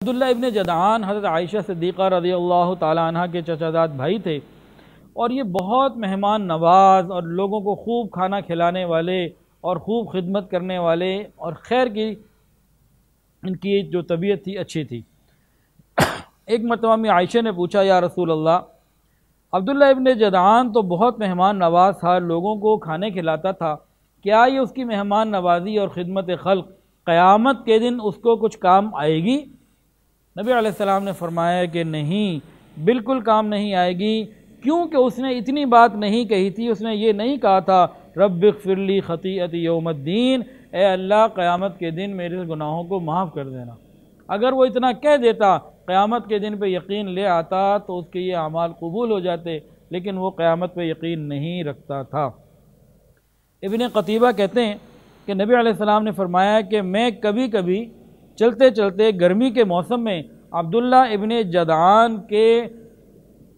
عبداللہ ابن جدعان حضرت عائشہ صدیقہ رضی اللہ تعالیٰ عنہ کے چچا زاد بھائی تھے، اور یہ بہت مہمان نواز اور لوگوں کو خوب کھانا کھلانے والے اور خوب خدمت کرنے والے، اور خیر کی ان کی جو طبیعت تھی اچھی تھی۔ ایک مرتبہ میں عائشہ نے پوچھا، یا رسول اللہ، عبداللہ ابن جدعان تو بہت مہمان نواز تھا، لوگوں کو کھانے کھلاتا تھا، کیا یہ اس کی مہمان نوازی اور خدمت خلق قیامت کے دن اس کو کچھ کام آئے گی؟ نبی علیہ السلام نے فرمایا کہ نہیں، بالکل کام نہیں آئے گی، کیونکہ اس نے اتنی بات نہیں کہی تھی، اس نے یہ نہیں کہا تھا رب اغفر لی خطیئتی یوم الدین، اے اللہ قیامت کے دن میرے گناہوں کو معاف کر دینا۔ اگر وہ اتنا کہہ دیتا، قیامت کے دن پہ یقین لے آتا تو اس کے یہ اعمال قبول ہو جاتے، لیکن وہ قیامت پہ یقین نہیں رکھتا تھا۔ ابن قتیبہ کہتے ہیں کہ نبی علیہ السلام نے فرمایا کہ میں کبھی کبھی چلتے چلتے گرمی کے موسم میں عبداللہ ابن جدعان کے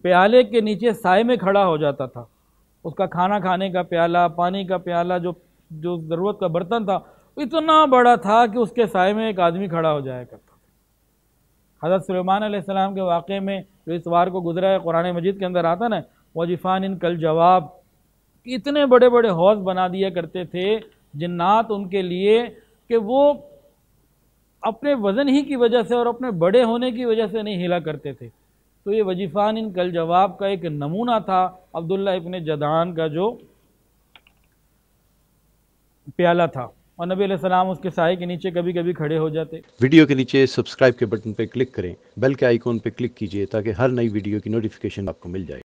پیالے کے نیچے سائے میں کھڑا ہو جاتا تھا۔ اس کا کھانا کھانے کا پیالہ، پانی کا پیالہ، جو ضرورت کا برتن تھا اتنا بڑا تھا کہ اس کے سائے میں ایک آدمی کھڑا ہو جایا کرتا تھا۔ حضرت سلیمان علیہ السلام کے واقعے میں جو اس وار کو گزرا ہے قرآن مجید کے اندر آتا نا، وَجِفَانٍ كَالْجَوَابِ، اتنے بڑے بڑے حوض بنا دیا کرتے تھے جنات ان کے لیے کہ وہ اپنے وزن ہی کی وجہ سے اور اپنے بڑے ہونے کی وجہ سے نہیں ہلا کرتے تھے۔ تو یہ وجیفان کالجواب کا ایک نمونہ تھا عبداللہ ابن جدعان کا جو پیالہ تھا، اور نبی علیہ السلام اس کے سائے کے نیچے کبھی کبھی کھڑے ہو جاتے۔ ویڈیو کے نیچے سبسکرائب کے بٹن پہ کلک کریں، بیل کے آئیکن پہ کلک کیجئے تاکہ ہر نئی ویڈیو کی نوٹیفیکیشن آپ کو مل جائے۔